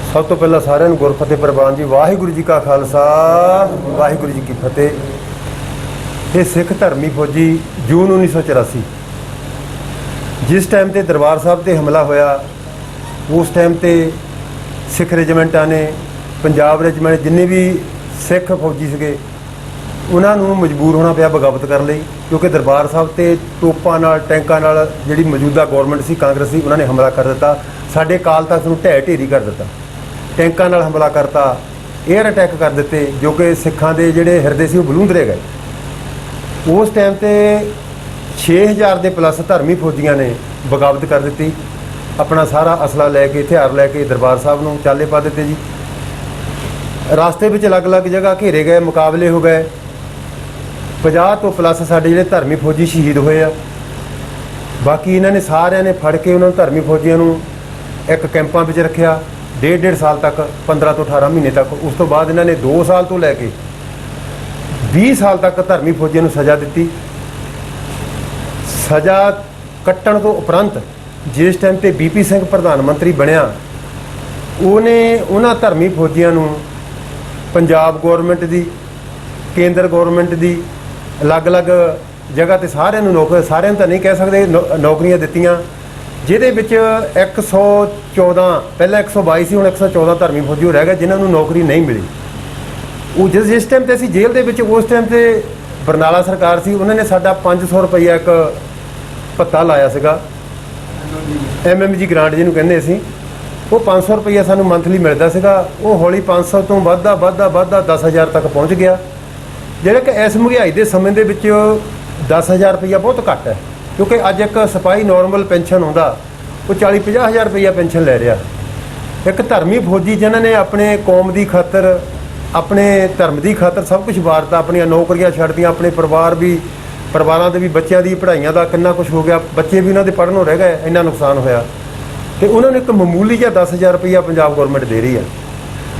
सब तो पहला सारिਆਂ ਨੂੰ गुरफतेह प्रवान जी। वाहिगुरू जी का खालसा वाहिगुरू जी की फतेह। ये सिख धर्मी फौजी जून 1984 जिस टाइम ते दरबार साहब ते हमला होया उस टाइम ते सिख रेजिमेंटा ने पंजाब रेजिमेंट जिन्ने भी सिख फौजी सीगे उन्होंने मजबूर होना पिया बगावत कर ली, क्योंकि दरबार साहब ते तोपां नाल टैंकां नाल जिहड़ी मौजूदा गौरमेंट सी कांग्रेसी उन्होंने हमला कर दिता। साडे काल तक नूं ढह ढेरी कर दिता, टैंकां नाल हमला करता, एयर अटैक कर दिते, जो कि सिखां दे जिहड़े हिरदे सी बलूंदरे गए। उस टाइम ते 6000 के प्लस धर्मी फौजियां ने बगावत कर दी, अपना सारा असला लैके हथियार लैके दरबार साहब नूं चाले पा दिते जी। रास्ते में अलग अलग जगह घेरे गए, मुकाबले हो गए। 50 तो प्लस साडे जिहड़े धर्मी फौजी शहीद होए आ। बाकी इन्होंने सारिਆਂ ने फड़ के उन्होंने धर्मी फौजियों नूं एक कैंपां विच रखिया 1.5 साल तक, 15 तो 18 महीने तक। उस तो बाद इन्होंने 2 साल तो लैके 20 साल तक धर्मी फौजियों नूं सज़ा दी। सज़ा कट्टण तो उपरंत जिस टाइम ते बीपी सिंह प्रधानमंत्री बनया उन्हें उन्हां धर्मी फौजियों नूं पंजाब गौरमेंट दी, केंद्र गौरमेंट दी अलग अलग जगह ते सारिਆਂ ਨੂੰ नौकरी, सारिਆਂ ਨੂੰ ਤਾਂ नहीं कह सकते, नौकरियां दित्तियां, जिहदे विच 114 पहले 122 सी, हुण 114 धर्मी फौजी रह गए जिन्हां नूं नौकरी नहीं मिली। वो जिस टाइम ते असीं जेल दे विच उस टाइम ते बरनाला सरकार सी, उन्होंने साडा 500 रुपया एक भत्ता लाया सीगा, MMG ग्रांट जिहनूं कहंदे असीं। वो 500 रुपया सानूं मंथली मिलदा सीगा, वो हौली 500 तो वधदा वधदा वधदा 10,000 तक पहुँच गया। ਜਿਹੜਾ कि इस महंगाई के समय के 10,000 रुपया बहुत घट है, क्योंकि अज एक सिपाही नॉर्मल पेनशन आउंदा वो 40-50 हज़ार रुपया पेनशन ले रहा। एक धर्मी फौजी जिन्होंने अपने कौम की खातर, अपने धर्म की खातर सब कुछ वारता, अपन नौकरियां छड्ड दियां, अपने परिवारों के भी बच्चों की पढ़ाइयों का कितना कुछ हो गया, बच्चे भी उन्होंने पढ़नों रह गए, इन्ना नुकसान होया। तो उन्होंने एक मामूली जिहा 10,000 रुपया पंजाब गौरमेंट दे रही है।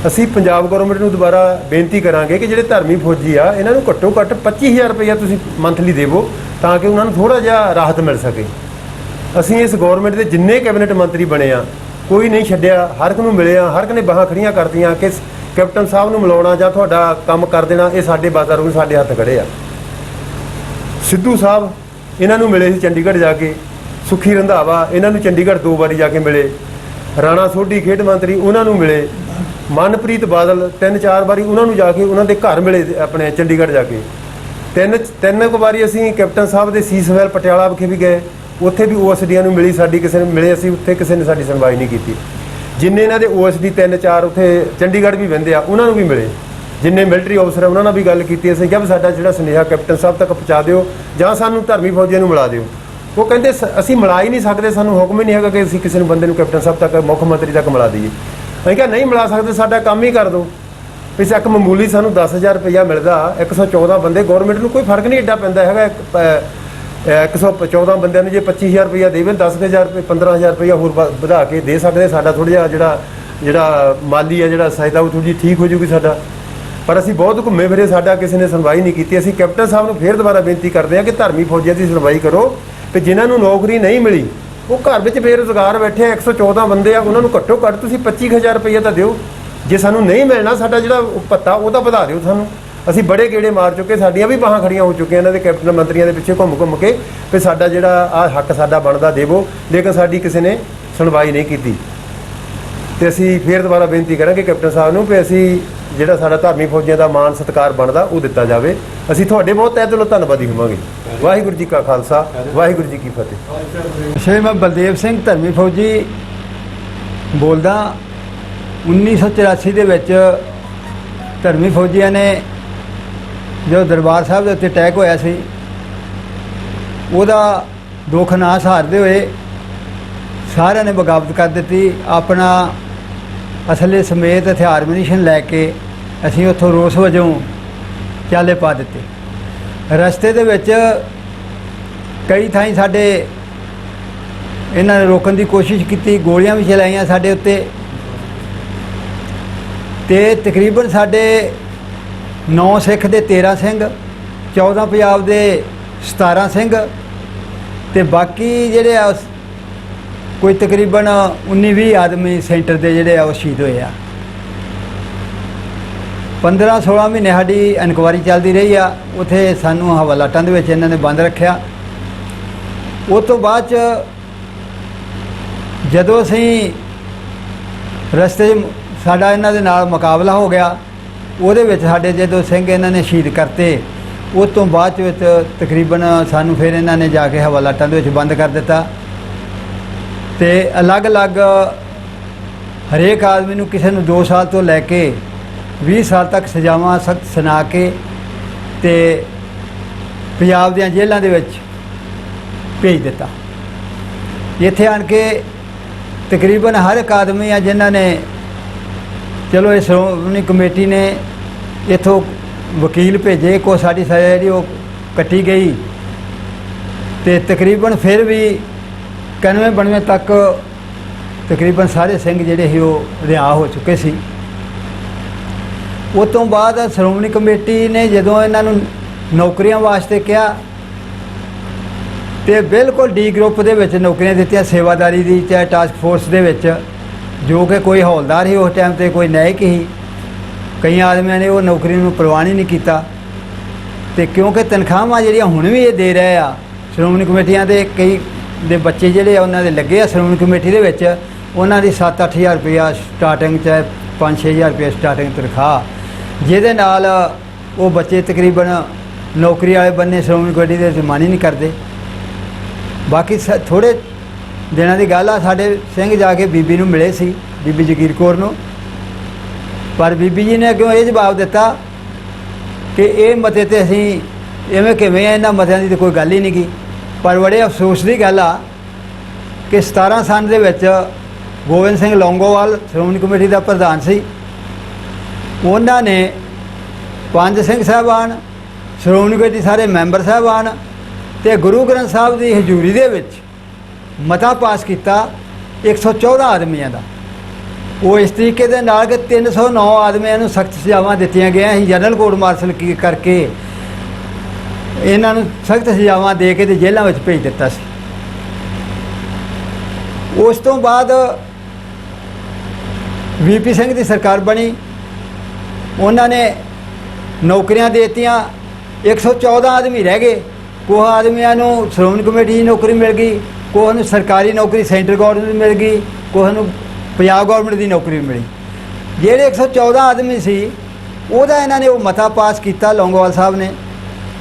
ਅਸੀਂ पंजाब गौरमेंट ਨੂੰ ਦੁਬਾਰਾ ਬੇਨਤੀ ਕਰਾਂਗੇ कि ਜਿਹੜੇ ਧਰਮੀ फौजी ਆ ਇਹਨਾਂ ਨੂੰ ਘੱਟੋ ਘੱਟ 25,000 ਰੁਪਇਆ ਤੁਸੀਂ ਮੰਥਲੀ ਦੇਵੋ, ਤਾਂ ਕਿ ਉਹਨਾਂ ਨੂੰ ਥੋੜਾ ਜਿਹਾ ਰਾਹਤ ਮਿਲ ਸਕੇ। ਅਸੀਂ ਇਸ ਗੌਰਮੈਂਟ ਦੇ ਜਿੰਨੇ ਕੈਬਨਿਟ ਮੰਤਰੀ ਬਣੇ ਆ ਕੋਈ ਨਹੀਂ ਛੱਡਿਆ, ਹਰ ਇੱਕ ਨੂੰ ਮਿਲੇ ਆ, ਹਰ ਇੱਕ ਨੇ ਬਾਹਾਂ ਖੜੀਆਂ ਕਰਤੀਆਂ ਕਿ ਕੈਪਟਨ ਸਾਹਿਬ ਨੂੰ ਮਿਲਾਉਣਾ ਜਾਂ ਤੁਹਾਡਾ ਕੰਮ ਕਰ ਦੇਣਾ, ਇਹ ਸਾਡੇ ਬਾਜ਼ਾਰ ਨੂੰ ਸਾਡੇ ਹੱਥ ਖੜੇ ਆ। ਸਿੱਧੂ ਸਾਹਿਬ ਇਹਨਾਂ ਨੂੰ ਮਿਲੇ ਸੀ ਚੰਡੀਗੜ੍ਹ ਜਾ ਕੇ, ਸੁਖੀ ਰੰਧਾਵਾ ਇਹਨਾਂ ਨੂੰ ਚੰਡੀਗੜ੍ਹ 2 ਵਾਰੀ ਜਾ ਕੇ ਮਿਲੇ, ਰਾਣਾ ਸੋਢੀ ਖੇਡ ਮੰਤਰੀ ਉਹਨਾਂ ਨੂੰ ਮਿਲੇ, मनप्रीत बादल 3-4 बारी उन्होंने जाके उन्होंने घर मिले अपने चंडीगढ़ जाके। तीन बारी असी कैप्टन साहब के सीस महल पटियाला विखे भी गए, उत्थे भी OSD नूं मिली, साडी किसी ने मिले, असी उत्थे किसी ने साडी सुनवाई नहीं की। जिन्ने इन्हां दे OSD 3-4 उत्थे चंडीगढ़ भी वहिंदे आ उन्होंने भी मिले, जिन्ने मिलटरी अफसर है उन्होंने भी गल की, असीं जब साडा जिहड़ा सुनेहा कैप्टन साहब तक पहुँचा दिओ जां सानूं धर्मी फौजियां नूं मिला दिओ। वो कहंदे असीं मिला ही नहीं सकते, सानूं हुक्म ही नहीं हैगा कि असीं किसी बंदे नूं कैप्टन साहब तक, मुख मंत्री तक मिला दईए। ਅਸੀਂ ਕਿਹਾ नहीं मिला सकते, साडा काम ही कर दो। इस एक मामूली सानूं 10,000 रुपया मिलता, 114 बंदे गौरमेंट को कोई फर्क नहीं एडा पैंदा हैगा। 114 बंदिਆਂ ਨੂੰ ਜੇ 25,000 रुपया देवे, 10,000 रुपये 15,000 रुपया होर ਵਧਾ के दे सकते, साडा थोड़ा जिहा ਜਿਹੜਾ माली है जिहड़ा सहायता वो थोड़ी ठीक हो जूगी साडा। पर असीं बहुत घुम्मे फिरे, साडा किसी ने सुनवाई नहीं की। असीं कैप्टन साहब ਨੂੰ फिर दोबारा बेनती करते हैं कि धर्मी फौजियों की सुनवाई करो कि जिन्हां ਨੂੰ नौकरी नहीं मिली वो घर में बेरोजगार बैठे 114 बंदे आ, उन्होंने घट्टो घट्ट तुसीं 25,000 रुपया तो दिओ। जे सानूं नहीं मिलना साडा जिहड़ा भत्ता वो तो वधा दिओ सानूं। असीं बड़े गेड़े मार चुके, साडियां भी बाहां खड़ियां हो चुकियां इन्हां दे कैप्टन मंत्रियों के पिछे घुम घुम के भी साडा जिहड़ा आ हक साडा बनदा देवो, लेकिन साडी किसी ने सुनवाई नहीं की। तो असीं फिर दोबारा बेनती करांगे कैप्टन साहब नूं कि असीं जिहड़ा साडा धर्मी फौजियां दा मान सत्कार बनदा वो दित्ता जावे। असीं तुहाडे बहुत तहे दिलों धन्नवादी होवांगे। वाहिगुरू जी का खालसा वाहिगुरू जी की फतेह। श्री मैं बलदेव सिंह धर्मी फौजी बोलदा। 1984 ਦੇ ਵਿੱਚ ਧਰਮੀ ਫੌਜੀਆਂ ਨੇ जो दरबार साहब के उत्ते अटैक होया सी ਉਹਦਾ दुख ना सहारते हुए सारे ने बगावत कर दी। अपना असले समेत हथियार मिनीशन लैके असीं उत्थों रोस वजों चाले पा दिते। रस्ते दे विच कई थाई साडे इन्हां ने रोकण की कोशिश की, गोलियां भी चलाईयां साडे उत्ते, ते तकरीबन साडे 9 सिख दे 13 सिंह, 14 पंजाब दे 17 सिंह, ते बाकी जिहड़े कोई तकरीबन 19-20 आदमी सेंटर के जोड़े आ शहीद होए आ। 15-16 महीने साड़ी इनकुआरी चलती रही आ। उत्थे सानू हवालाटां दे विच इन्हां ने बंद रखिया। उस तो बाद जदों असीं रस्ते साडा इन्हां दे नाल मुकाबला हो गया, उहदे विच साडे जदों सिंह इन्हां ने शहीद करते, उस तो बाद विच तकरीबन सानू फिर इन्हां ने जाके हवालाटां दे विच बंद कर दिता ते अलग अलग हरेक आदमी नूं किसी नूं 2 साल तो लैके 20 साल तक सजावां सख्त सुना के ते पंजाब दीआं जेलां दे विच भेज दिता। इत्थे आण के तकरीबन हर एक आदमी आ जिन्हां ने चलो इस श्रोमणी कमेटी ने इत्थों वकील भेजे, को साड़ी सज़ा जी वो कट्टी गई तो तकरीबन फिर भी 91-92 तक तकरीबन सारे सिंह जिहड़े ही वो रिहा हो चुके सी। उस तो बाद श्रोमणी कमेटी ने जदों इन्हां नूं नौकरियां वास्ते कहा तो बिल्कुल डी ग्रुप दे विच नौकरियां दित्तियां, सेवादारी दी, चाहे टास्क फोर्स दे विच, जो कि कोई हौलदार ही उस टाइम ते कोई नायक ही। कई आदमियों ने वो नौकरी नूं प्रवान ही नहीं किया ते क्योंकि तनख्वाहां जिहड़ियां हुण भी ये दे रहे आ श्रोमणी कमेटियां दे, कई दे बच्चे जिहड़े उन्हां दे लगे आ श्रोमणी कमेटी दे विच, उन्हां दी 7-8 हज़ार रुपया स्टार्टिंग, चाहे 5-6 हज़ार रुपया स्टार्टिंग तनख्वाह, जिहदे नाल वो बच्चे तकरीबन नौकरी वाले बन्ने श्रोमणी कमेटी दे विच मन ही नहीं करते। बाकी थोड़े दिनों की गल आ, साडे सिंह जाके बीबी नूं मिले सी, बीबी जगीर कौर नूं, पर बीबी जी ने अगों ये जवाब दिता कि ये मते तो असीं इवें किवें आ, इन्हां मतिआं दी तो कोई गल ही नहीं की। पर बड़े अफसोस की गल आ कि 17 सन दे विच गोबिंद सिंह लौंगोवाल श्रोमणी कमेटी का प्रधान सी, उन्हां ने 5 सिंह साहबान, श्रोमणी कमेटी सारे मैंबर साहबान ते गुरु ग्रंथ साहब की हजूरी दे विच मता पास किया 114 आदमियों का। वो इस तरीके दे नाल कि 309 आदमियों नूं सख्त सजावां दित्तियां गईयां सी, जनरल कोर्ट मार्शल की करके इन्हां नूं सख्त सजावां दे के ते जेलों में भेज दिता सी। उस तो बाद VP सिंह की सरकार बनी, उन्होंने नौकरियां देतियां, 114 आदमी रह गए। कुछ आदमियों नूं श्रोमणी कमेटी की नौकरी मिल गई, कुछ नूं सरकारी नौकरी सेंट्रल गौरमेंट मिल गई, कुछ नूं पंजाब गौरमेंट की नौकरी मिली। जेडे 114 आदमी सी उहदा इन्हां ने वो मता पास किया लौंगोवाल साहब ने।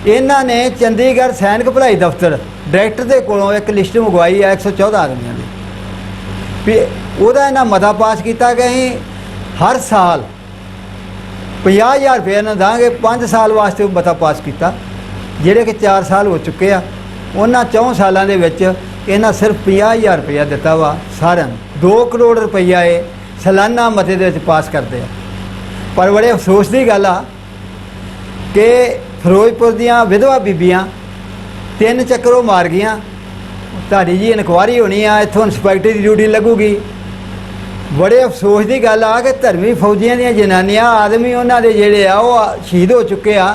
इन्हां ने चंडीगढ़ सैनिक भलाई दफ्तर डायरैक्टर के कोलों एक लिस्ट मंगवाई है 114 आदमियों की, भी उहदा इन्हां मता पास किया कि असीं हर साल 50,000 रुपया इन्हां दांगे। 5 साल वास्ते वो मता पास किया, जिहड़े कि 4 साल हो चुके आ। उन्हां 4 सालों के विच इन्हां सिर्फ 50,000 रुपया दिता वा सारिਆਂ ਨੂੰ। 2 करोड़ रुपया ये सालाना मते दे विच पास करते हैं। पर बड़े अफसोस की गल आ कि फिरोजपुर दियां विधवा बीबियां 3 चक्कर मार गईयां। तुहाडी जी इनकुआरी होनी आ, इत्थों इंस्पैक्टर की ड्यूटी लगूगी। बड़े अफसोस की गल आ कि धर्मी फौजियां दियां जनानियां आदमी उन्हां दे जिहड़े आ वो शहीद हो चुके आ,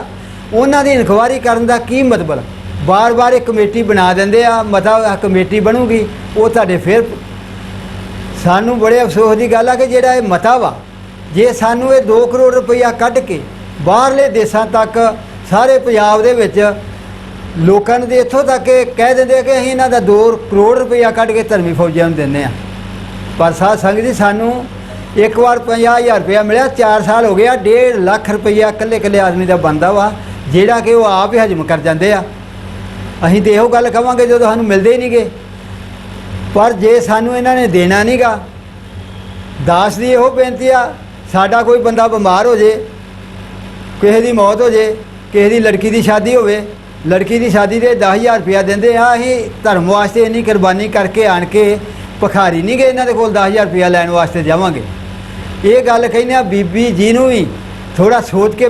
उन्हां दी इनकुआरी करन दा की मतलब? बार बार एक कमेटी बना देंदे आ, मता कमेटी बनूगी वो तुहाडे फिर सानू बड़े अफसोस की गल आ कि जिहड़ा ये मता वा, जे सानू ये 2 करोड़ रुपया कढ़ के बाहरले देशां तक सारे पंजाब दे विच लोकां नूं इत्थों तक कह देंदे कि असीं इन्हां दा 2 करोड़ रुपया कढ़ के धर्मी फौजियां नूं दिंदे आ। पर साध संगत जी सानू एक बार 50,000 रुपया मिलिया, 4 साल हो गया, 1.5 लाख रुपया कल्ले कल्ले आदमी का बनता वा, जिहड़ा कि वो आप ही हजम कर जाते आ। असीं तो इहो गल कहांगे जो सानू मिलते ही नहीं गए। पर जे सानू इन्हां ने देना नहीं गा, दास की इहो बेनती आ, साडा कोई बंदा बीमार हो जाए, किसी की मौत हो जाए, किसी की लड़की की शादी होवे, लड़की की शादी के 10,000 रुपया देंदे आ। असीं धर्म वास्ते इन्नी कुर्बानी करके आण के भखारी नहीं गए इन्हां दे कोल 10,000 रुपया लैण वास्ते जावांगे। ये गल कहने बीबी जी नूं भी थोड़ा सोच के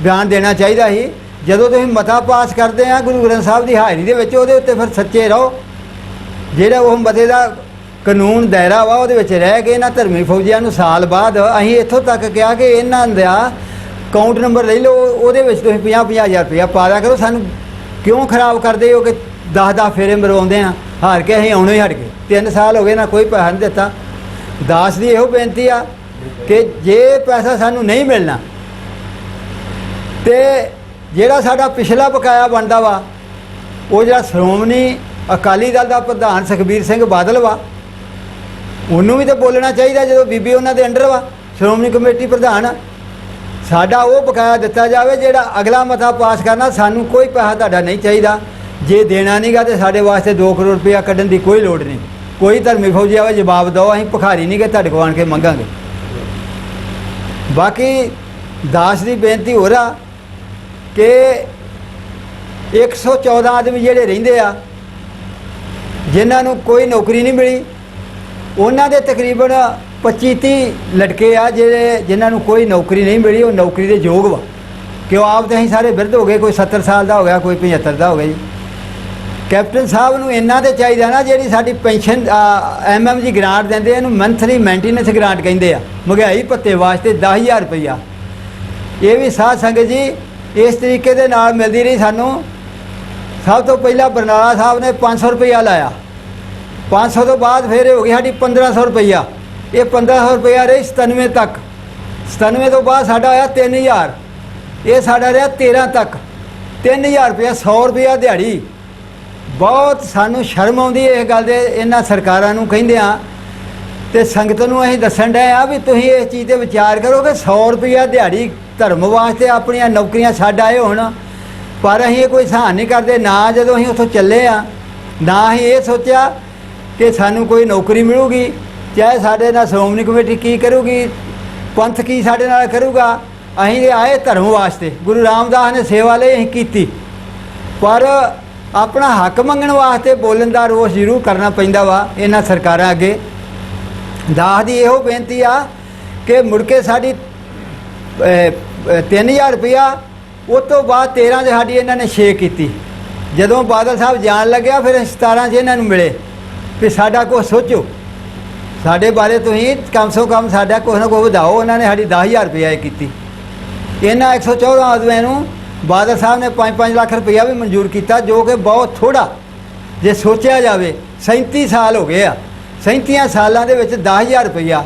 बयान देना चाहिए ही। जदों तुसीं मता पास करते हैं गुरु ग्रंथ साहब की हाज़री दे विच, उहदे उत्ते फिर सच्चे रहो। जिहड़ा वो मते दा कानून दायरा वा उहदे विच रह के इन्हां धर्मी फौजियां नूं साल बाद असीं इत्थों तक कहा कि इन्हां दा अकाउंट नंबर ले लो, उहदे विच तुसीं 50-50 हज़ार रुपया पा दिया करो। सानूं क्यों खराब करदे हो कि 10-10 फेरे मरवाउंदे आ? ਹਾਰ ਕੇ ਅਸੀਂ ਆਉਣੋਂ ਹੀ ਹਟ ਗਏ। 3 ਸਾਲ ਹੋ ਗਏ ਨਾ ਕੋਈ ਪੈਸਾ ਨਹੀਂ ਦਿੱਤਾ। ਦਾਸ ਦੀ ਇਹੋ ਬੇਨਤੀ ਆ ਕਿ ਜੇ ਪੈਸਾ ਸਾਨੂੰ ਨਹੀਂ ਮਿਲਣਾ ਤੇ ਜਿਹੜਾ ਸਾਡਾ ਪਿਛਲਾ ਬਕਾਇਆ ਬਣਦਾ ਵਾ, ਉਹ ਜਿਹੜਾ ਸ਼੍ਰੋਮਣੀ ਅਕਾਲੀ ਦਲ ਦਾ ਪ੍ਰਧਾਨ ਸੁਖਬੀਰ ਸਿੰਘ ਬਾਦਲ ਵਾ, ਉਹਨੂੰ ਵੀ ਤਾਂ ਬੋਲਣਾ ਚਾਹੀਦਾ ਜਦੋਂ ਬੀਬੀ ਉਹਨਾਂ ਦੇ ਅੰਡਰ ਵਾ, ਸ਼੍ਰੋਮਣੀ ਕਮੇਟੀ ਪ੍ਰਧਾਨ। ਸਾਡਾ ਉਹ ਬਕਾਇਆ ਦਿੱਤਾ ਜਾਵੇ ਜਿਹੜਾ ਅਗਲਾ ਮਤਾ ਪਾਸ ਕਰਨਾ। ਸਾਨੂੰ ਕੋਈ ਪੈਸਾ ਤੁਹਾਡਾ ਨਹੀਂ ਚਾਹੀਦਾ। ਜੇ ਦੇਣਾ ਨਹੀਂਗਾ ਤੇ ਸਾਡੇ ਵਾਸਤੇ 2 ਕਰੋੜ ਰੁਪਇਆ ਕੱਢਣ ਦੀ ਕੋਈ ਲੋੜ ਨਹੀਂ। ਕੋਈ ਧਰਮੀ ਫੌਜੀ ਆਵੇ ਜਵਾਬ ਦਿਓ, ਅਸੀਂ ਭਿਖਾਰੀ ਨਹੀਂ ਕਿ ਤੁਹਾਡੇ ਕੋਲ ਆਣ ਕੇ ਮੰਗਾਂਗੇ। ਬਾਕੀ ਦਾਸ ਦੀ ਬੇਨਤੀ ਹੋ ਰਿਹਾ ਕਿ 114 ਆਦਮੀ ਜਿਹੜੇ ਰਹਿੰਦੇ ਆ ਜਿਨ੍ਹਾਂ ਨੂੰ ਕੋਈ ਨੌਕਰੀ ਨਹੀਂ ਮਿਲੀ, ਉਹਨਾਂ ਦੇ ਤਕਰੀਬਨ 25-30 ਲੜਕੇ ਆ ਜਿਨ੍ਹਾਂ ਨੂੰ ਕੋਈ ਨੌਕਰੀ ਨਹੀਂ ਮਿਲੀ। ਉਹ ਨੌਕਰੀ ਦੇ ਯੋਗ ਵਾ ਕਿ ਉਹ ਆਪ ਤੇ ਅਸੀਂ ਸਾਰੇ ਬਿਰਧ ਹੋ ਗਏ, ਕੋਈ 70 ਸਾਲ ਦਾ ਹੋ ਗਿਆ, ਕੋਈ 75 ਦਾ ਹੋ ਗਿਆ ਜੀ। ਕੈਪਟਨ ਸਾਹਿਬ ਨੂੰ ਇੰਨਾ ਤੇ ਚਾਹੀਦਾ ਨਾ, ਜਿਹੜੀ ਸਾਡੀ ਪੈਨਸ਼ਨ MMG ਗ੍ਰਾਂਟ ਦਿੰਦੇ, ਇਹਨੂੰ ਮੰਥਲੀ ਮੇਨਟੇਨੈਂਸ ਗ੍ਰਾਂਟ ਕਹਿੰਦੇ ਆ, ਮਹਿੰਗਾਈ ਭੱਤੇ ਵਾਸਤੇ 10,000 ਰੁਪਈਆ। ਇਹ ਵੀ ਸਾਧ ਸੰਗਤ ਜੀ ਇਸ ਤਰੀਕੇ ਦੇ ਨਾਲ ਮਿਲਦੀ ਰਹੀ ਸਾਨੂੰ। ਸਭ ਤੋਂ ਪਹਿਲਾਂ ਬਰਨਾਲਾ ਸਾਹਿਬ ਨੇ 500 ਰੁਪਈਆ ਲਾਇਆ, 500 ਤੋਂ ਬਾਅਦ ਫਿਰ ਹੋ ਗਈ ਸਾਡੀ 1500 ਰੁਪਈਆ। ਇਹ 1500 ਰੁਪਈਆ ਰਹੀ 97 ਤੱਕ। 97 ਤੋਂ ਬਾਅਦ ਸਾਡਾ ਹੋਇਆ 3000, ਇਹ ਸਾਡਾ ਰਿਹਾ 13 ਤੱਕ। 3000 ਰੁਪਈਆ, 100 ਰੁਪਈਆ ਦਿਹਾੜੀ। ਬਹੁਤ ਸਾਨੂੰ ਸ਼ਰਮ ਆਉਂਦੀ ਇਸ ਗੱਲ ਦੇ, ਇਹਨਾਂ ਸਰਕਾਰਾਂ ਨੂੰ ਕਹਿੰਦੇ ਆ ਤੇ ਸੰਗਤ ਨੂੰ ਅਸੀਂ ਦੱਸਣ ਡਏ ਆ ਵੀ ਤੁਸੀਂ ਇਸ ਚੀਜ਼ 'ਤੇ ਵਿਚਾਰ ਕਰੋ ਕਿ 100 ਰੁਪਈਆ ਦਿਹਾੜੀ ਧਰਮ ਵਾਸਤੇ ਆਪਣੀਆਂ ਨੌਕਰੀਆਂ ਛੱਡ ਆਏ ਹੋਣ, ਪਰ ਅਸੀਂ ਇਹ ਕੋਈ ਸਹਾਨ ਨਹੀਂ ਕਰਦੇ। ਨਾ ਜਦੋਂ ਅਸੀਂ ਉੱਥੋਂ ਚੱਲੇ ਆ, ਨਾ ਅਸੀਂ ਇਹ ਸੋਚਿਆ ਕਿ ਸਾਨੂੰ ਕੋਈ ਨੌਕਰੀ ਮਿਲੂਗੀ, ਚਾਹੇ ਸਾਡੇ ਨਾਲ ਸ਼੍ਰੋਮਣੀ ਕਮੇਟੀ ਕੀ ਕਰੂਗੀ, ਪੰਥ ਕੀ ਸਾਡੇ ਨਾਲ ਕਰੂਗਾ। ਅਸੀਂ ਆਏ ਧਰਮ ਵਾਸਤੇ, ਗੁਰੂ ਰਾਮਦਾਸ ਨੇ ਸੇਵਾ ਲਈ ਅਸੀਂ ਕੀਤੀ, ਪਰ ਆਪਣਾ ਹੱਕ ਮੰਗਣ ਵਾਸਤੇ ਬੋਲਣ ਦਾ ਰੋਸ ਜ਼ਰੂਰ ਕਰਨਾ ਪੈਂਦਾ ਵਾ ਇਹਨਾਂ ਸਰਕਾਰਾਂ ਅੱਗੇ। ਦਾਸ ਦੀ ਇਹੋ ਬੇਨਤੀ ਆ ਕਿ ਮੁੜ ਕੇ ਸਾਡੀ 3000 ਰੁਪਇਆ, ਉਸ ਤੋਂ ਬਾਅਦ 13 'ਚ ਸਾਡੀ ਇਹਨਾਂ ਨੇ 6 ਕੀਤੀ। ਜਦੋਂ ਬਾਦਲ ਸਾਹਿਬ ਜਾਣ ਲੱਗਿਆ ਫਿਰ 17 'ਚ ਇਹਨਾਂ ਨੂੰ ਮਿਲੇ ਵੀ ਸਾਡਾ ਕੁਛ ਸੋਚੋ, ਸਾਡੇ ਬਾਰੇ ਤੁਸੀਂ ਕਮ ਸੋ ਕਮ ਸਾਡਾ ਕੁਛ ਨਾ ਕੁਛ ਵਧਾਓ। ਉਹਨਾਂ ਨੇ ਸਾਡੀ 10,000 ਰੁਪਇਆ ਕੀਤੀ। ਇਹਨਾਂ 114 ਆਦਮੀਆਂ ਨੂੰ ਬਾਦਲ ਸਾਹਿਬ ਨੇ 5-5 ਲੱਖ ਰੁਪਇਆ ਵੀ ਮਨਜ਼ੂਰ ਕੀਤਾ, ਜੋ ਕਿ ਬਹੁਤ ਥੋੜ੍ਹਾ ਜੇ ਸੋਚਿਆ ਜਾਵੇ। 37 ਸਾਲ ਹੋ ਗਏ ਆ, 37 ਸਾਲਾਂ ਦੇ ਵਿੱਚ 10,000 ਰੁਪਇਆ।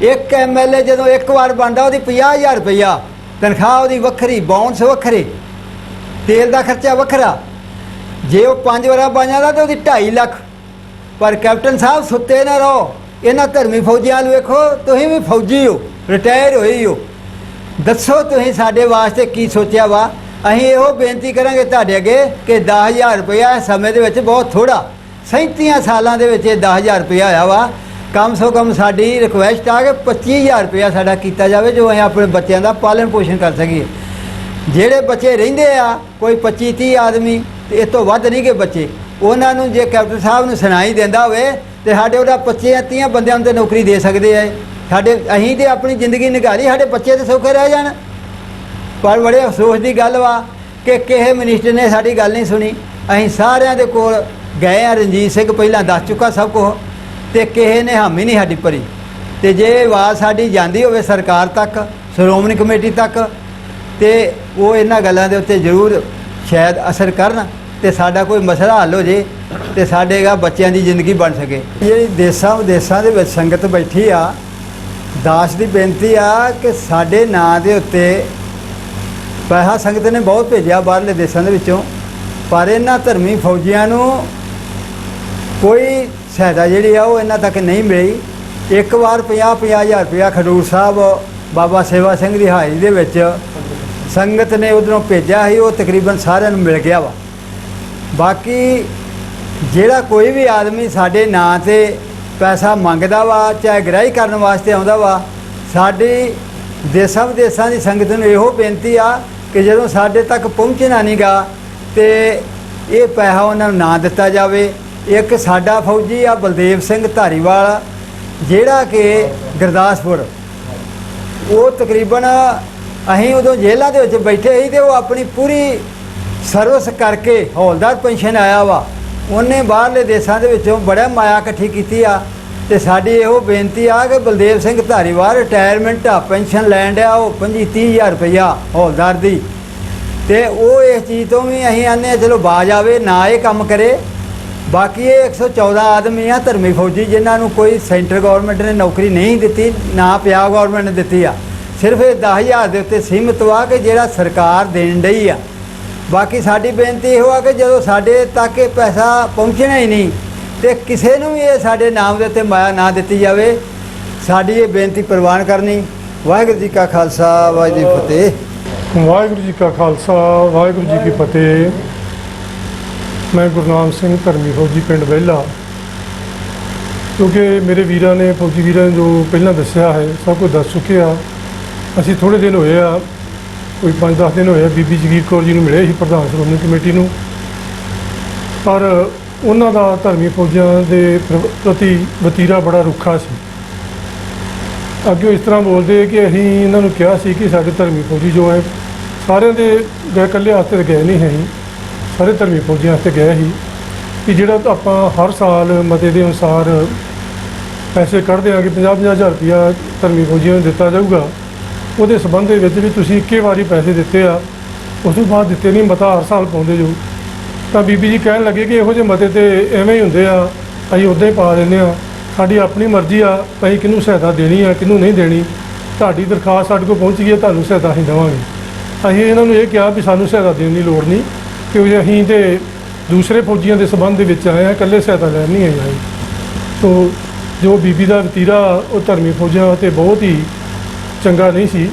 ਇੱਕ MLA ਜਦੋਂ ਇੱਕ ਵਾਰ ਬਣਦਾ ਉਹਦੀ 50,000 ਰੁਪਇਆ ਤਨਖਾਹ, ਉਹਦੀ ਵੱਖਰੀ, ਬਾਉਂਸ ਵੱਖਰੇ, ਤੇਲ ਦਾ ਖਰਚਾ ਵੱਖਰਾ। ਜੇ ਉਹ 5 ਵਾਰ ਬਣ ਜਾਂਦਾ ਤਾਂ ਉਹਦੀ 2.5 ਲੱਖ। ਪਰ ਕੈਪਟਨ ਸਾਹਿਬ ਸੁੱਤੇ ਨਾ ਰਹੋ, ਇਹਨਾਂ ਧਰਮੀ ਫੌਜੀਆਂ ਨੂੰ ਵੇਖੋ, ਤੁਸੀਂ ਵੀ ਫੌਜੀ ਹੋ, ਰਿਟਾਇਰ ਹੋਏ ਹੋ, ਦੱਸੋ ਤੁਸੀਂ ਸਾਡੇ ਵਾਸਤੇ ਕੀ ਸੋਚਿਆ ਵਾ। ਅਸੀਂ ਇਹੋ ਬੇਨਤੀ ਕਰਾਂਗੇ ਤੁਹਾਡੇ ਅੱਗੇ ਕਿ 10,000 ਰੁਪਇਆ ਇਸ ਸਮੇਂ ਦੇ ਵਿੱਚ ਬਹੁਤ ਥੋੜ੍ਹਾ, 37 ਸਾਲਾਂ ਦੇ ਵਿੱਚ ਇਹ 10,000 ਰੁਪਇਆ ਆਇਆ ਵਾ। ਕਮ ਸੋ ਕਮ ਸਾਡੀ ਰਿਕੁਐਸਟ ਆ ਕਿ 25,000 ਰੁਪਇਆ ਸਾਡਾ ਕੀਤਾ ਜਾਵੇ, ਜੋ ਅਸੀਂ ਆਪਣੇ ਬੱਚਿਆਂ ਦਾ ਪਾਲਣ ਪੋਸ਼ਣ ਕਰ ਸਕੀਏ। ਜਿਹੜੇ ਬੱਚੇ ਰਹਿੰਦੇ ਆ ਕੋਈ 25-30 ਆਦਮੀ, ਤੇ ਇਸ ਤੋਂ ਵੱਧ ਨਹੀਂ ਕਿ ਬੱਚੇ, ਉਹਨਾਂ ਨੂੰ ਜੇ ਕੈਪਟਨ ਸਾਹਿਬ ਨੂੰ ਸੁਣਾਈ ਦਿੰਦਾ ਹੋਵੇ ਤੇ ਸਾਡੇ ਉਹਦਾ 25-30 ਬੰਦਿਆਂ ਨੂੰ ਤੇ ਨੌਕਰੀ ਦੇ ਸਕਦੇ ਆ। ਸਾਡੇ ਅਸੀਂ ਤੇ ਆਪਣੀ ਜ਼ਿੰਦਗੀ ਨਿਕਾਲੀ, ਸਾਡੇ ਬੱਚੇ ਤੇ ਸੌਖੇ ਰਹਿ ਜਾਣ। ਪਰ ਬੜੇ ਅਫਸੋਸ ਦੀ ਗੱਲ ਵਾ ਕਿ ਕਿਸੇ ਮਿਨਿਸਟਰ ਨੇ ਸਾਡੀ ਗੱਲ ਨਹੀਂ ਸੁਣੀ। ਅਸੀਂ ਸਾਰਿਆਂ ਦੇ ਕੋਲ ਗਏ ਆ, ਰਣਜੀਤ ਸਿੰਘ ਪਹਿਲਾਂ ਦੱਸ ਚੁੱਕਾ ਸਭ ਕੁਛ, ਤੇ ਕਿਸੇ ਨੇ ਹਾਮੀ ਨਹੀਂ ਸਾਡੀ ਭਰੀ। ਤੇ ਜੇ ਆਵਾਜ਼ ਸਾਡੀ ਜਾਂਦੀ ਹੋਵੇ ਸਰਕਾਰ ਤੱਕ, ਸ਼੍ਰੋਮਣੀ ਕਮੇਟੀ ਤੱਕ, ਤੇ ਉਹ ਇਹਨਾਂ ਗੱਲਾਂ ਦੇ ਉੱਤੇ ਜ਼ਰੂਰ ਸ਼ਾਇਦ ਅਸਰ ਕਰਨ ਤੇ ਸਾਡਾ ਕੋਈ ਮਸਲਾ ਹੱਲ ਹੋ ਜੇ ਤੇ ਸਾਡੇ ਬੱਚਿਆਂ ਦੀ ਜ਼ਿੰਦਗੀ ਬਣ ਸਕੇ। ਜਿਹੜੀ ਦੇਸਾਂ ਵਿਦੇਸਾਂ ਦੇ ਵਿੱਚ ਸੰਗਤ ਬੈਠੀ ਆ, ਦਾਸ ਦੀ ਬੇਨਤੀ ਆ ਕਿ ਸਾਡੇ ਨਾਂ ਦੇ ਉੱਤੇ ਪੈਸਾ ਸੰਗਤ ਨੇ ਬਹੁਤ ਭੇਜਿਆ ਬਾਹਰਲੇ ਦੇਸ਼ਾਂ ਦੇ ਵਿੱਚੋਂ, ਪਰ ਇਹਨਾਂ ਧਰਮੀ ਫੌਜੀਆਂ ਨੂੰ ਕੋਈ ਸਹਾਇਤਾ ਜਿਹੜੀ ਆ ਉਹ ਇਹਨਾਂ ਤੱਕ ਨਹੀਂ ਮਿਲੀ। ਇੱਕ ਵਾਰ 50-50,000 ਰੁਪਇਆ ਖਡੂਰ ਸਾਹਿਬ ਬਾਬਾ ਸੇਵਾ ਸਿੰਘ ਦੀ ਹਾਜ਼ਰੀ ਦੇ ਵਿੱਚ ਸੰਗਤ ਨੇ ਉਧਰੋਂ ਭੇਜਿਆ ਸੀ, ਉਹ ਤਕਰੀਬਨ ਸਾਰਿਆਂ ਨੂੰ ਮਿਲ ਗਿਆ ਵਾ। ਬਾਕੀ ਜਿਹੜਾ ਕੋਈ ਵੀ ਆਦਮੀ ਸਾਡੇ ਨਾਂ 'ਤੇ ਪੈਸਾ ਮੰਗਦਾ ਵਾ, ਚਾਹੇ ਗ੍ਰਾਹੀ ਕਰਨ ਵਾਸਤੇ ਆਉਂਦਾ ਵਾ, ਸਾਡੀ ਦੇਸਾਂ ਵਿਦੇਸਾਂ ਦੀ ਸੰਗਤ ਨੂੰ ਇਹੋ ਬੇਨਤੀ ਆ ਕਿ ਜਦੋਂ ਸਾਡੇ ਤੱਕ ਪਹੁੰਚਣਾ ਨਹੀਂਗਾ ਤੇ ਇਹ ਪੈਸਾ ਉਹਨਾਂ ਨੂੰ ਨਾ ਦਿੱਤਾ ਜਾਵੇ। ਇੱਕ ਸਾਡਾ ਫੌਜੀ ਆ ਬਲਦੇਵ ਸਿੰਘ ਧਾਰੀਵਾਲ, ਜਿਹੜਾ ਕਿ ਗੁਰਦਾਸਪੁਰ, ਉਹ ਤਕਰੀਬਨ ਅਸੀਂ ਉਦੋਂ ਜੇਲ੍ਹਾਂ ਦੇ ਵਿੱਚ ਬੈਠੇ ਸੀ ਤੇ ਉਹ ਆਪਣੀ ਪੂਰੀ ਸਰਵਿਸ ਕਰਕੇ ਹੌਲਦਾਰ ਪੈਨਸ਼ਨ ਆਇਆ ਵਾ। ਉਹਨੇ ਬਾਹਰਲੇ ਦੇਸ਼ਾਂ ਦੇ ਵਿੱਚੋਂ ਬੜਾ ਮਾਇਆ ਇਕੱਠੀ ਕੀਤੀ ਆ। ਤੇ ਸਾਡੀ ਇਹੋ ਬੇਨਤੀ ਆ ਕਿ ਬਲਦੇਵ ਸਿੰਘ ਧਾਰੀਵਾਲ ਰਿਟਾਇਰਮੈਂਟ ਆ, ਪੈਨਸ਼ਨ ਲੈਣ ਡਿਆ ਉਹ 25-30,000 ਰੁਪਈਆ ਹੌਲਦਾਰ ਦੀ, ਤੇ ਉਹ ਇਸ ਚੀਜ਼ ਤੋਂ ਵੀ ਅਸੀਂ ਆਨੇ ਚਲੋ ਬਾਜ ਆਵੇ, ਨਾ ਇਹ ਕੰਮ ਕਰੇ ਬਾਕੀ ਇਹ 114 ਆਦਮੀ ਆ ਧਰਮੀ ਫੌਜੀ ਜਿਨ੍ਹਾਂ ਨੂੰ ਕੋਈ ਸੈਂਟਰ ਗਵਰਨਮੈਂਟ ਨੇ ਨੌਕਰੀ ਨਹੀਂ ਦਿੱਤੀ, ਨਾ ਪੰਜਾਬ ਗਵਰਨਮੈਂਟ ਨੇ ਦਿੱਤੀ ਆ। ਸਿਰਫ ਇਹ 10,000 ਦੇ ਉੱਤੇ ਸੀਮਿਤ ਵਾ ਕਿ ਜਿਹੜਾ ਸਰਕਾਰ ਦੇਣ ਡਈ ਆ। ਬਾਕੀ ਸਾਡੀ ਬੇਨਤੀ ਇਹੋ ਆ ਕਿ ਜਦੋਂ ਸਾਡੇ ਤੱਕ ਇਹ ਪੈਸਾ ਪਹੁੰਚਣਾ ਹੀ ਨਹੀਂ ਤੇ ਕਿਸੇ ਨੂੰ ਵੀ ਇਹ ਸਾਡੇ ਨਾਮ ਦੇ ਉੱਤੇ ਮਾਇਆ ਨਾ ਦਿੱਤੀ ਜਾਵੇ। ਸਾਡੀ ਇਹ ਬੇਨਤੀ ਪ੍ਰਵਾਨ ਕਰਨੀ। ਵਾਹਿਗੁਰੂ ਜੀ ਕਾ ਖਾਲਸਾ, ਵਾਹਿਗੁਰੂ ਜੀ ਕੀ ਫਤਿਹ। ਵਾਹਿਗੁਰੂ ਜੀ ਕਾ ਖਾਲਸਾ, ਵਾਹਿਗੁਰੂ ਜੀ ਕੀ ਫਤਿਹ। ਮੈਂ ਗੁਰਨਾਮ ਸਿੰਘ ਧਰਮੀ ਫੌਜੀ ਪਿੰਡ ਵਹਿਲਾ। ਕਿਉਂਕਿ ਮੇਰੇ ਵੀਰਾਂ ਨੇ, ਫੌਜੀ ਵੀਰਾਂ ਨੇ ਜੋ ਪਹਿਲਾਂ ਦੱਸਿਆ ਹੈ ਸਭ ਕੁਝ ਦੱਸ ਚੁੱਕੇ ਆ। ਅਸੀਂ ਥੋੜ੍ਹੇ ਦਿਨ ਹੋਏ ਆ, ਕੋਈ 5-10 ਦਿਨ ਹੋਏ ਆ, ਬੀਬੀ ਜਗੀਰ ਕੌਰ ਜੀ ਨੂੰ ਮਿਲੇ ਸੀ, ਪ੍ਰਧਾਨ ਸ਼੍ਰੋਮਣੀ ਕਮੇਟੀ ਨੂੰ। ਪਰ ਉਹਨਾਂ ਦਾ ਧਰਮੀ ਫੌਜਾਂ ਦੇ ਪ੍ਰਤੀ ਵਤੀਰਾ ਬੜਾ ਰੁੱਖਾ ਸੀ। ਅੱਗੇ ਇਸ ਤਰ੍ਹਾਂ ਬੋਲਦੇ ਕਿ ਅਸੀਂ ਇਹਨਾਂ ਨੂੰ ਕਿਹਾ ਸੀ ਕਿ ਸਾਡੇ ਧਰਮੀ ਫੌਜੀ ਜੋ ਹੈ ਸਾਰਿਆਂ ਦੇ ਗਏ, ਇਕੱਲੇ ਵਾਸਤੇ ਤਾਂ ਗਏ ਨਹੀਂ ਹੈ, ਸਾਰੇ ਧਰਮੀ ਫੌਜੀਆਂ ਵਾਸਤੇ ਗਏ ਸੀ ਕਿ ਜਿਹੜਾ ਆਪਾਂ ਹਰ ਸਾਲ ਮਤੇ ਦੇ ਅਨੁਸਾਰ ਪੈਸੇ ਕੱਢਦੇ ਹਾਂ ਕਿ 50-50 ਹਜ਼ਾਰ ਰੁਪਈਆ ਧਰਮੀ ਫੌਜੀਆਂ ਨੂੰ ਦਿੱਤਾ ਜਾਊਗਾ, ਉਹਦੇ ਸੰਬੰਧ ਦੇ ਵਿੱਚ ਵੀ ਤੁਸੀਂ ਇੱਕੇ ਵਾਰੀ ਪੈਸੇ ਦਿੱਤੇ ਆ, ਉਸ ਤੋਂ ਬਾਅਦ ਦਿੱਤੇ ਨਹੀਂ, ਮਤਾ ਹਰ ਸਾਲ ਪਾਉਂਦੇ ਜੋ। ਤਾਂ ਬੀਬੀ ਜੀ ਕਹਿਣ ਲੱਗੇ ਕਿ ਇਹੋ ਜਿਹੇ ਮਤੇ ਤੇ ਐਵੇਂ ਹੀ ਹੁੰਦੇ ਆ, ਅਸੀਂ ਉੱਦਾਂ ਹੀ ਪਾ ਦਿੰਦੇ ਆ, ਸਾਡੀ ਆਪਣੀ ਮਰਜ਼ੀ ਆ, ਅਸੀਂ ਕਿਹਨੂੰ ਸਹਾਇਤਾ ਦੇਣੀ ਆ ਕਿਹਨੂੰ ਨਹੀਂ ਦੇਣੀ। ਤੁਹਾਡੀ ਦਰਖਾਸਤ ਸਾਡੇ ਕੋਲ ਪਹੁੰਚ ਗਈ ਹੈ, ਤੁਹਾਨੂੰ ਸਹਾਇਤਾ ਅਸੀਂ ਦੇਵਾਂਗੇ। ਅਸੀਂ ਇਹਨਾਂ ਨੂੰ ਇਹ ਕਿਹਾ ਵੀ ਸਾਨੂੰ ਸਹਾਇਤਾ ਦੇਣ ਦੀ ਲੋੜ ਨਹੀਂ, ਕਿਉਂਕਿ ਅਸੀਂ ਤੇ ਦੂਸਰੇ ਫੌਜੀਆਂ ਦੇ ਸੰਬੰਧ ਦੇ ਵਿੱਚ ਆਏ ਹਾਂ, ਇਕੱਲੇ ਸਹਾਇਤਾ ਲੈਣ ਨਹੀਂ ਆਏ। ਸੋ ਜੋ ਬੀਬੀ ਦਾ ਵਤੀਰਾ ਉਹ ਧਰਮੀ ਫੌਜਾਂ 'ਤੇ ਬਹੁਤ ਹੀ ਚੰਗਾ ਨਹੀਂ ਸੀ।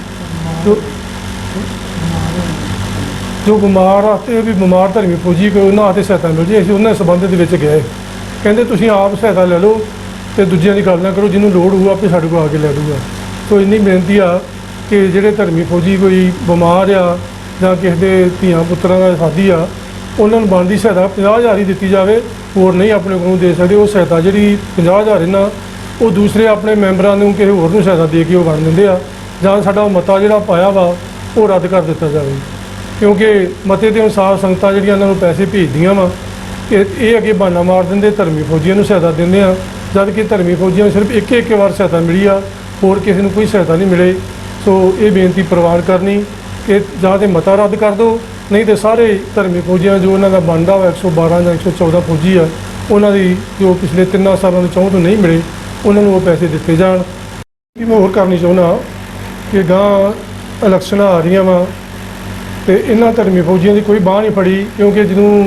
ਜੋ ਬਿਮਾਰ ਆ ਤੇ ਵੀ ਬਿਮਾਰ ਧਰਮੀ ਫੌਜੀ ਕੋਈ ਉਹਨਾਂ ਹੱਥੇ ਸਹਾਇਤਾ ਮਿਲ ਜੇ, ਅਸੀਂ ਉਹਨਾਂ ਦੇ ਸੰਬੰਧ ਦੇ ਵਿੱਚ ਗਏ। ਕਹਿੰਦੇ ਤੁਸੀਂ ਆਪ ਸਹਾਇਤਾ ਲੈ ਲਓ ਤੇ ਦੂਜਿਆਂ ਦੀ ਗੱਲ ਨਾ ਕਰੋ, ਜਿਹਨੂੰ ਲੋੜ ਹੋਊ ਆਪੇ ਸਾਡੇ ਕੋਲ ਆ ਕੇ ਲੈ ਲਊਗਾ। ਸੋ ਇੰਨੀ ਬੇਨਤੀ ਆ ਕਿ ਜਿਹੜੇ ਧਰਮੀ ਫੌਜੀ ਕੋਈ ਬਿਮਾਰ ਆ ਜਾਂ ਕਿਸੇ ਦੇ ਧੀਆਂ ਪੁੱਤਰਾਂ ਦਾ ਸ਼ਾਦੀ ਆ, ਉਹਨਾਂ ਨੂੰ ਬਣਦੀ ਸਹਾਇਤਾ 50,000 ਹੀ ਦਿੱਤੀ ਜਾਵੇ, ਹੋਰ ਨਹੀਂ ਆਪਣੇ ਕੋਲੋਂ ਦੇ ਸਕਦੇ। ਉਹ ਸਹਾਇਤਾ ਜਿਹੜੀ 50,000 ਇਹਨਾਂ ਉਹ ਦੂਸਰੇ ਆਪਣੇ ਮੈਂਬਰਾਂ ਨੂੰ ਕਿਸੇ ਹੋਰ ਨੂੰ ਸਹਾਇਤਾ ਦੇ ਕੇ ਉਹ ਬਣ ਦਿੰਦੇ ਆ, ਜਾਂ ਸਾਡਾ ਉਹ ਮਤਾ ਜਿਹੜਾ ਪਾਇਆ ਵਾ ਉਹ ਰੱਦ ਕਰ ਦਿੱਤਾ ਜਾਵੇ। ਕਿਉਂਕਿ ਮਤੇ ਦੇ ਅਨੁਸਾਰ ਸੰਗਤਾਂ ਜਿਹੜੀਆਂ ਇਹਨਾਂ ਨੂੰ ਪੈਸੇ ਭੇਜਦੀਆਂ ਵਾ, ਇਹ ਅੱਗੇ ਬਹਾਨਾ ਮਾਰ ਦਿੰਦੇ, ਧਰਮੀ ਫੌਜੀਆਂ ਨੂੰ ਸਹਾਇਤਾ ਦਿੰਦੇ ਆ, ਜਦ ਕਿ ਧਰਮੀ ਫੌਜੀਆਂ ਨੂੰ ਸਿਰਫ ਇੱਕ ਵਾਰ ਸਹਾਇਤਾ ਮਿਲੀ ਆ, ਹੋਰ ਕਿਸੇ ਨੂੰ ਕੋਈ ਸਹਾਇਤਾ ਨਹੀਂ ਮਿਲੇ। ਸੋ ਇਹ ਬੇਨਤੀ ਪ੍ਰਵਾਨ ਕਰਨੀ ਕਿ ਜਾਂ ਤਾਂ ਮਤਾ ਰੱਦ ਕਰ ਦਿਓ, ਨਹੀਂ ਤਾਂ ਸਾਰੇ ਧਰਮੀ ਫੌਜੀਆਂ ਜੋ ਉਹਨਾਂ ਦਾ ਬਣਦਾ ਵਾ 112 ਜਾਂ 114 ਫੌਜੀ ਆ, ਉਹਨਾਂ ਦੀ ਜੋ ਪਿਛਲੇ 3 ਸਾਲਾਂ ਤੋਂ 4 ਤੋਂ ਨਹੀਂ ਮਿਲੇ, ਉਹਨਾਂ ਨੂੰ ਉਹ ਪੈਸੇ ਦਿੱਤੇ ਜਾਣ। ਮੈਂ ਹੋਰ ਕਰਨੀ ਚਾਹੁੰਦਾ ਕਿ ਗਾਂ ਇਲੈਕਸ਼ਨਾਂ ਆ ਰਹੀਆਂ ਵਾ ਤੇ ਇਹਨਾਂ ਧਰਮੀ ਫੌਜੀਆਂ ਦੀ ਕੋਈ ਬਾਂਹ ਨਹੀਂ ਫੜੀ, ਕਿਉਂਕਿ ਜਦੋਂ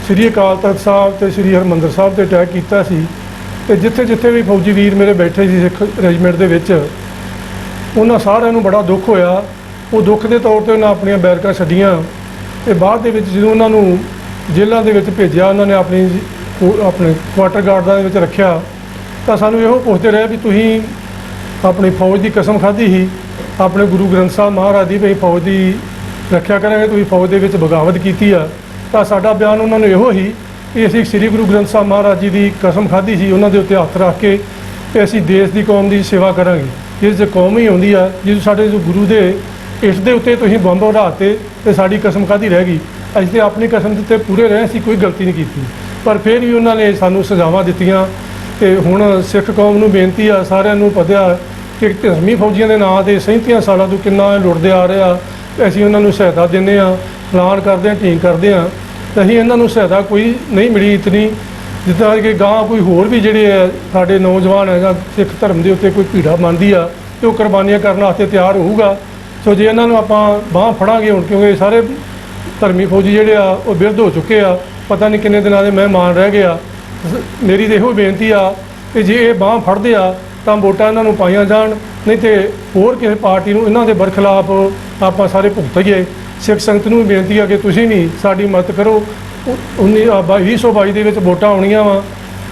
ਸ੍ਰੀ ਅਕਾਲ ਤਖਤ ਸਾਹਿਬ ਤੇ ਸ੍ਰੀ ਹਰਿਮੰਦਰ ਸਾਹਿਬ ਤੇ ਅਟੈਕ ਕੀਤਾ ਸੀ ਤੇ ਜਿੱਥੇ ਜਿੱਥੇ ਵੀ ਫੌਜੀ ਵੀਰ ਮੇਰੇ ਬੈਠੇ ਸੀ ਸਿੱਖ ਰੈਜੀਮੈਂਟ ਦੇ ਵਿੱਚ, ਉਹਨਾਂ ਸਾਰਿਆਂ ਨੂੰ ਬੜਾ ਦੁੱਖ ਹੋਇਆ। ਉਹ ਦੁੱਖ ਦੇ ਤੌਰ ਤੇ ਉਹਨਾਂ ਆਪਣੀਆਂ ਬੈਰਕਾਂ ਛੱਡੀਆਂ ਤੇ ਬਾਅਦ ਦੇ ਵਿੱਚ ਜਦੋਂ ਉਹਨਾਂ ਨੂੰ ਜੇਲ੍ਹਾਂ ਦੇ ਵਿੱਚ ਭੇਜਿਆ, ਉਹਨਾਂ ਨੇ ਆਪਣੇ ਕੁਆਟਰ ਗਾਰਡਾਂ ਦੇ ਵਿੱਚ ਰੱਖਿਆ, ਤਾਂ ਸਾਨੂੰ ਇਹੋ ਪੁੱਛਦੇ ਰਹੇ ਵੀ ਤੁਸੀਂ ਆਪਣੀ ਫੌਜ ਦੀ ਕਸਮ ਖਾਧੀ ਸੀ ਆਪਣੇ ਗੁਰੂ ਗ੍ਰੰਥ ਸਾਹਿਬ ਮਹਾਰਾਜ ਦੀ ਵੀ ਫੌਜ ਦੀ ਰੱਖਿਆ ਕਰਾਂਗੇ, ਤੁਸੀਂ ਫੌਜ ਦੇ ਵਿੱਚ ਬਗਾਵਤ ਕੀਤੀ ਆ। ਤਾਂ ਸਾਡਾ ਬਿਆਨ ਉਹਨਾਂ ਨੂੰ ਇਹੋ ਹੀ ਕਿ ਅਸੀਂ ਸ੍ਰੀ ਗੁਰੂ ਗ੍ਰੰਥ ਸਾਹਿਬ ਮਹਾਰਾਜ ਜੀ ਦੀ ਕਸਮ ਖਾਧੀ ਸੀ, ਉਹਨਾਂ ਦੇ ਉੱਤੇ ਹੱਥ ਰੱਖ ਕੇ ਤੇ ਅਸੀਂ ਦੇਸ਼ ਦੀ ਕੌਮ ਦੀ ਸੇਵਾ ਕਰਾਂਗੇ। ਜਿਸ ਜੇ ਕੌਮ ਹੀ ਆਉਂਦੀ ਆ, ਜਿਸ ਸਾਡੇ ਜੋ ਗੁਰੂ ਦੇ ਇਸ ਦੇ ਉੱਤੇ ਤੁਸੀਂ ਬੰਬ ਉਡਾਤੇ ਤੇ ਸਾਡੀ ਕਸਮ ਕਾਹਦੀ ਰਹਿ ਗਈ। ਅਸੀਂ ਤੇ ਆਪਣੀ ਕਸਮ ਦੇ ਉੱਤੇ ਪੂਰੇ ਰਹੇ ਸੀ, ਕੋਈ ਗਲਤੀ ਨਹੀਂ ਕੀਤੀ, ਪਰ ਫਿਰ ਵੀ ਉਹਨਾਂ ਨੇ ਸਾਨੂੰ ਸਜ਼ਾਵਾਂ ਦਿੱਤੀਆਂ। ਤੇ ਹੁਣ ਸਿੱਖ ਕੌਮ ਨੂੰ ਬੇਨਤੀ ਆ, ਸਾਰਿਆਂ ਨੂੰ ਪਤਾ ਕਿ ਧਰਮੀ ਫੌਜੀਆਂ ਦੇ ਨਾਂ ਤੇ 37 ਸਾਲਾਂ ਤੋਂ ਕਿੰਨਾ ਲੁੱਟਦੇ ਆ ਰਹੇ ਆ, ਅਸੀਂ ਉਹਨਾਂ ਨੂੰ ਸਹਾਇਤਾ ਦਿੰਦੇ ਆ, ਐਲਾਨ ਕਰਦੇ ਆ, ਠੀਕ ਕਰਦੇ ਆ, ਤੇ ਅਸੀਂ ਇਹਨਾਂ ਨੂੰ ਸਹਾਇਤਾ ਕੋਈ ਨਹੀਂ ਮਿਲੀ ਇਤਨੀ, ਜਿੱਦਾਂ ਕਿ ਗਾਂ ਕੋਈ ਹੋਰ ਵੀ ਜਿਹੜੇ ਆ ਸਾਡੇ ਨੌਜਵਾਨ ਹੈ ਜਾਂ ਸਿੱਖ ਧਰਮ ਦੇ ਉੱਤੇ ਕੋਈ ਭੀੜਾ ਮੰਨਦੀ ਆ ਤੇ ਉਹ ਕੁਰਬਾਨੀਆਂ ਕਰਨ ਵਾਸਤੇ ਤਿਆਰ ਹੋਊਗਾ। ਸੋ ਜੇ ਇਹਨਾਂ ਨੂੰ ਆਪਾਂ ਬਾਂਹ ਫੜਾਂਗੇ ਹੁਣ, ਕਿਉਂਕਿ ਸਾਰੇ ਧਰਮੀ ਫੌਜੀ ਜਿਹੜੇ ਆ ਉਹ ਬਿਰਧ ਹੋ ਚੁੱਕੇ ਆ, ਪਤਾ ਨਹੀਂ ਕਿੰਨੇ ਦਿਨਾਂ ਦੇ ਮਹਿਮਾਨ ਰਹਿ ਗਏ ਆ। ਮੇਰੀ ਤਾਂ ਇਹੋ ਬੇਨਤੀ ਆ ਕਿ ਜੇ ਇਹ ਬਾਂਹ ਫੜਦੇ ਆ ਤਾਂ ਵੋਟਾਂ ਇਹਨਾਂ ਨੂੰ ਪਾਈਆਂ ਜਾਣ, ਨਹੀਂ ਤੇ ਹੋਰ ਕਿਸੇ ਪਾਰਟੀ ਨੂੰ ਇਹਨਾਂ ਦੇ ਬਰਖਲਾਫ ਆਪਾਂ ਸਾਰੇ ਭੁਗਤੀਏ। ਸਿੱਖ ਸੰਗਤ ਨੂੰ ਬੇਨਤੀ ਆ ਕਿ ਤੁਸੀਂ ਵੀ ਸਾਡੀ ਮਦਦ ਕਰੋ। 2022 ਦੇ ਵਿੱਚ ਵੋਟਾਂ ਆਉਣੀਆਂ ਵਾ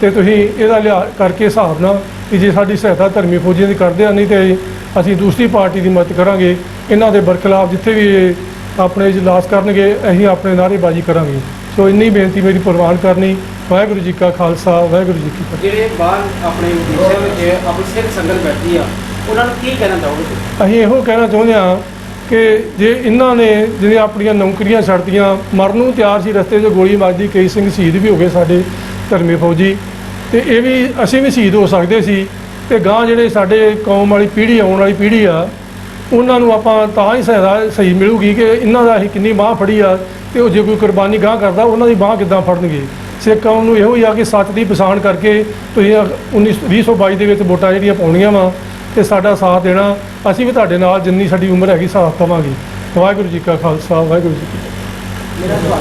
ਤੇ ਤੁਸੀਂ ਇਹਦਾ ਲਿਹਾਜ਼ ਕਰਕੇ ਹਿਸਾਬ ਨਾਲ ਕਿ ਜੇ ਸਾਡੀ ਸਹਾਇਤਾ ਧਰਮੀ ਫੌਜੀਆਂ ਦੀ ਕਰਦੇ ਆ, ਨਹੀਂ ਤੇ ਅਸੀਂ ਦੂਸਰੀ ਪਾਰਟੀ ਦੀ ਮਦਦ ਕਰਾਂਗੇ। ਇਹਨਾਂ ਦੇ ਬਰਖਲਾਫ ਜਿੱਥੇ ਵੀ ਇਹ ਆਪਣੇ ਇਜਲਾਸ ਕਰਨਗੇ ਅਸੀਂ ਆਪਣੇ ਨਾਅਰੇਬਾਜ਼ੀ ਕਰਾਂਗੇ। ਸੋ ਇੰਨੀ ਬੇਨਤੀ ਮੇਰੀ ਪ੍ਰਵਾਨ ਕਰਨੀ। ਵਾਹਿਗੁਰੂ ਜੀ ਕਾ ਖਾਲਸਾ, ਵਾਹਿਗੁਰੂ ਜੀ ਕੀ ਫਤਿਹ। ਜਿਹੜੇ ਬਾਹਰ ਆਪਣੇ ਵਿਦੇਸ਼ਾਂ ਵਿੱਚ ਆਪਣੀ ਸਿੱਖ ਸੰਗਤ ਬੈਠੀ ਆ, ਉਹਨਾਂ ਨੂੰ ਕੀ ਕਹਿਣਾ ਚਾਹੋਗੇ? ਅਸੀਂ ਇਹੋ ਕਹਿਣਾ ਚਾਹੁੰਦੇ ਹਾਂ ਕਿ ਜੇ ਇਹਨਾਂ ਨੇ ਜਿਹੜੀਆਂ ਆਪਣੀਆਂ ਨੌਕਰੀਆਂ ਛੱਡਤੀਆਂ, ਮਰਨ ਨੂੰ ਤਿਆਰ ਸੀ, ਰਸਤੇ 'ਚ ਗੋਲੀ ਵੱਜਦੀ, ਕਈ ਸਿੰਘ ਸ਼ਹੀਦ ਵੀ ਹੋ ਗਏ ਸਾਡੇ ਧਰਮੀ ਫੌਜੀ, ਤੇ ਇਹ ਵੀ ਅਸੀਂ ਵੀ ਸ਼ਹੀਦ ਹੋ ਸਕਦੇ ਸੀ। ਤੇ ਗਾਂ ਜਿਹੜੇ ਸਾਡੇ ਕੌਮ ਵਾਲੀ ਪੀੜ੍ਹੀ, ਆਉਣ ਵਾਲੀ ਪੀੜ੍ਹੀ ਆ, ਉਹਨਾਂ ਨੂੰ ਆਪਾਂ ਤਾਂ ਹੀ ਸਹਾਇਤਾ ਸਹੀ ਮਿਲੂਗੀ ਕਿ ਇਹਨਾਂ ਦਾ ਅਸੀਂ ਕਿੰਨੀ ਬਾਂਹ ਫੜੀ ਆ, ਤੇ ਉਹ ਜੇ ਕੋਈ ਕੁਰਬਾਨੀ ਗਾਂ ਕਰਦਾ ਉਹਨਾਂ ਦੀ ਬਾਂਹ ਕਿੱਦਾਂ ਫੜਨਗੇ। ਸਿੱਖ ਕੌਮ ਨੂੰ ਇਹੋ ਹੀ ਆ ਕਿ ਸੱਚ ਦੀ ਪਛਾਣ ਕਰਕੇ ਤੁਸੀਂ 2022 ਦੇ ਵਿੱਚ ਵੋਟਾਂ ਜਿਹੜੀਆਂ ਪਾਉਣੀਆਂ ਵਾ ਤੇ ਸਾਡਾ ਸਾਥ ਦੇਣਾ। ਅਸੀਂ ਵੀ ਤੁਹਾਡੇ ਨਾਲ ਜਿੰਨੀ ਸਾਡੀ ਉਮਰ ਹੈਗੀ ਸਾਥ ਦੇਵਾਂਗੇ। ਵਾਹਿਗੁਰੂ ਜੀ ਕਾ ਖਾਲਸਾ, ਵਾਹਿਗੁਰੂ ਜੀ ਕੀ ਫਤਿਹ।